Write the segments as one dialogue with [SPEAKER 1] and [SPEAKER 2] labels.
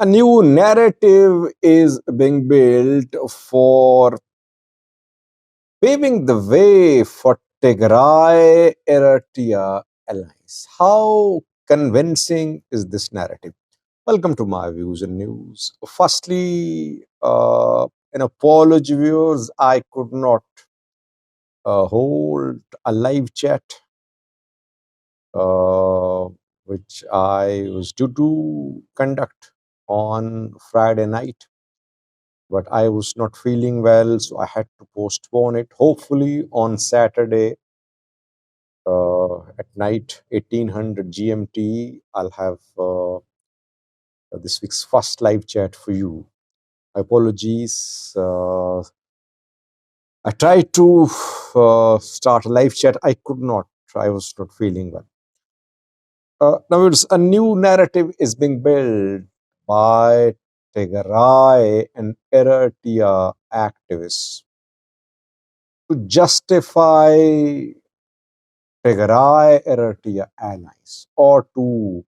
[SPEAKER 1] A new narrative is being built for paving the way for Tigray-Eritrea alliance. How convincing is this narrative? Welcome to my views and news. Firstly, an apology, viewers. I could not hold a live chat, uh, which I was due to conduct on Friday night, but I was not feeling well, so I had to postpone it. Hopefully, on Saturday at night, 1800 GMT, I'll have this week's first live chat for you. My apologies. I tried to start a live chat. I could not. I was not feeling well. Now, a new narrative is being built by Tigray and Eritrea activists to justify Tigray-Eritrea allies, or to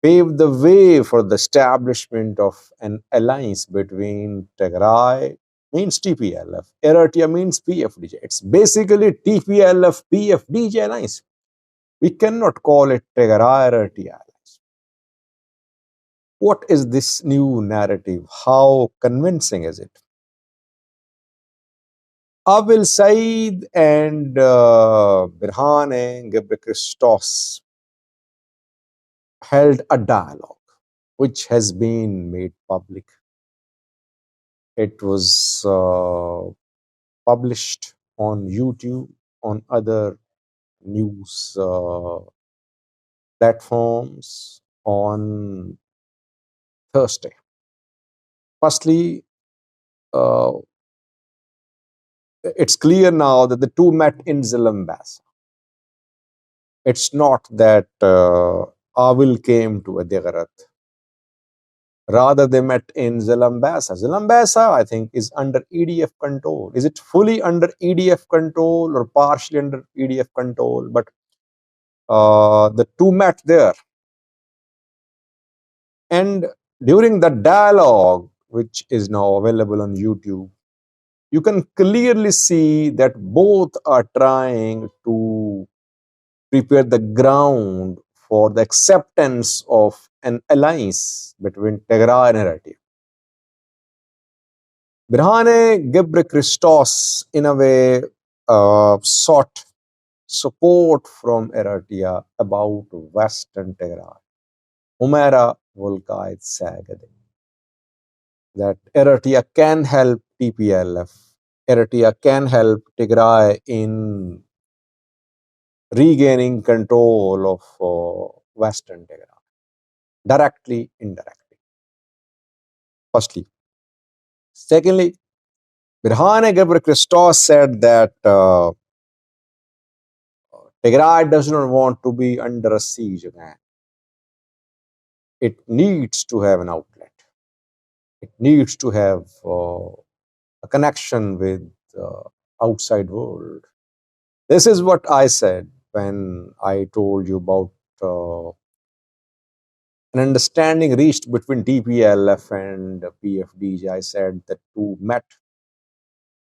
[SPEAKER 1] pave the way for the establishment of an alliance between Tigray means TPLF, Eritrea means PFDJ. It's basically TPLF-PFDJ alliance. We cannot call it Tigray-Eritrea alliance. What is this new narrative? How convincing is it? Abil Said and Birhane Ghebreyesus held a dialogue which has been made public. It was published on YouTube, on other news platforms on Thursday. Firstly, it's clear now that the two met in Zalambasa. It's not that Avil came to Adigarat. Rather, they met in Zalambasa. Zalambasa, I think, is under EDF control. Is it fully under EDF control or partially under EDF control? But the two met there. And during the dialogue, which is now available on YouTube, you can clearly see that both are trying to prepare the ground for the acceptance of an alliance between Tigray and Eritrea. Birhane Ghebreyesus, in a way, sought support from Eritrea about Western Tigray. Humaira Volkait Sagade. That Eritrea can help TPLF. Eritrea can help Tigray in regaining control of Western Tigray, directly, indirectly. Firstly. Secondly, Birhane Ghebreyesus said that Tigray does not want to be under a siege again. It needs to have an outlet. It needs to have a connection with outside world. This is what I said when I told you about an understanding reached between TPLF and PFDJ. I said that two met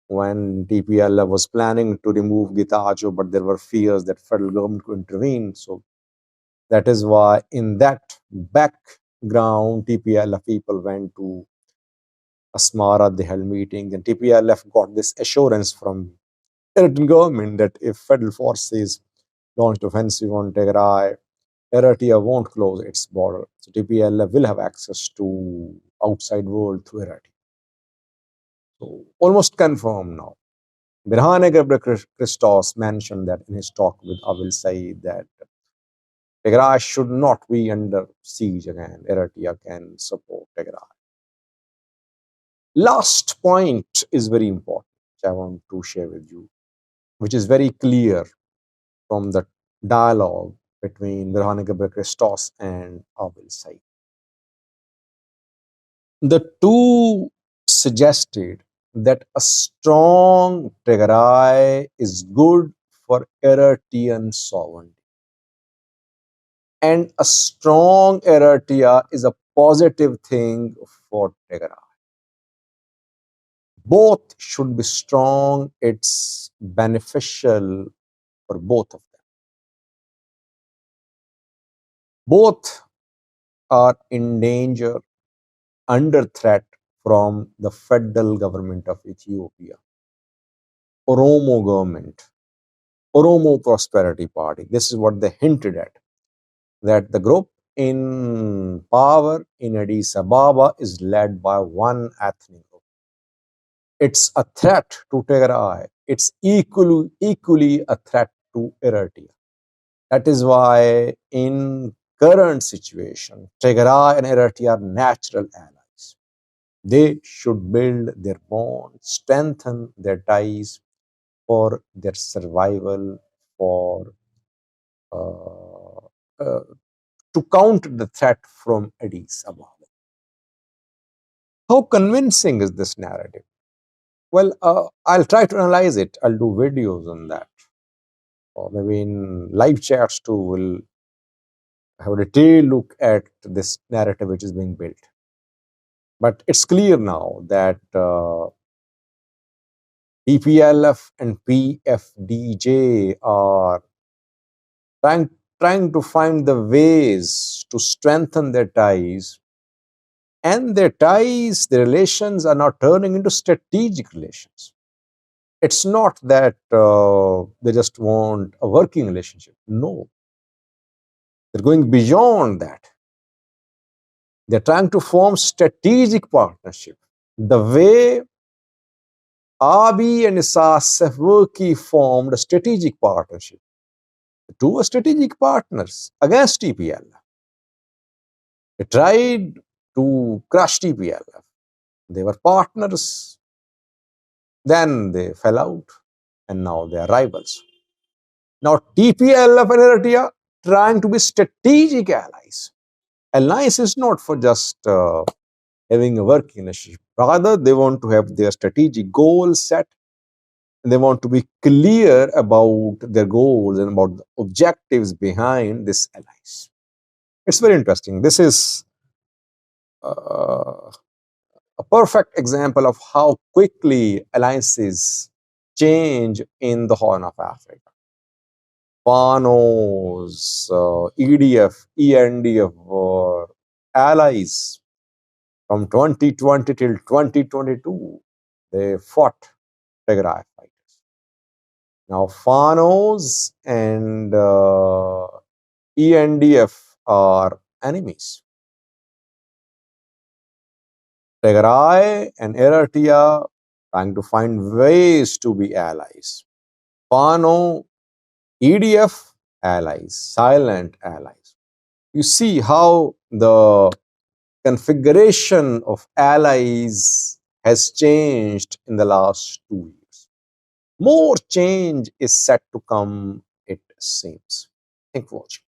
[SPEAKER 1] when TPLF was planning to remove Getachew, but there were fears that federal government could intervene. So that is why in that background, TPLF people went to Asmara, they held meetings, and TPLF got this assurance from Eritrean government that if federal forces launched offensive on Tigray, Eritrea won't close its border. So TPLF will have access to outside world through Eritrea. So almost confirmed now. Birhane Ghebreyesus mentioned that in his talk with Abil Said that Tigray should not be under siege again. Eritrea can support Tigray. Last point is very important, which I want to share with you, which is very clear from the dialogue between Birhane Ghebreyesus and Abil Said. The two suggested that a strong Tigray is good for Eritrean sovereignty. And a strong Eritrea is a positive thing for Tigray. Both should be strong. It's beneficial for both of them. Both are in danger, under threat from the federal government of Ethiopia, Oromo government, Oromo Prosperity Party. This is what they hinted at, that the group in power in Addis Ababa is led by one ethnic group. It's a threat to Tigray. It's equally a threat to Eritrea. That is why in current situation, Tigray and Eritrea are natural allies. They should build their bond, strengthen their ties for their survival, for uh, to counter the threat from Addis Ababa. How convincing is this narrative? Well, I'll try to analyze it. I'll do videos on that. Or maybe in live chats too, we'll have a detailed look at this narrative which is being built. But it's clear now that TPLF and PFDJ are trying to find the ways to strengthen their ties, and their ties, their relations are now turning into strategic relations. It's not that they just want a working relationship. No, they're going beyond that. They're trying to form strategic partnership. The way Abiy and Isaias Afwerki formed a strategic partnership. The two were strategic partners against TPLF. They tried to crush TPLF. They were partners. Then they fell out, and now they are rivals. Now TPLF and Eritrea trying to be strategic allies. Alliance is not for just having a working relationship. Rather, they want to have their strategic goals set, and they want to be clear about their goals and about the objectives behind this alliance. It's very interesting. This is uh, a perfect example of how quickly alliances change in the Horn of Africa. Panos, EDF, ENDF were allies from 2020 till 2022. They fought Tigray fighters. Now, Fanos and ENDF are enemies. Tigray and Eritrea trying to find ways to be allies. Fano, EDF, allies, silent allies. You see how the configuration of allies has changed in the last 2 years. More change is set to come, it seems. Thank you for watching.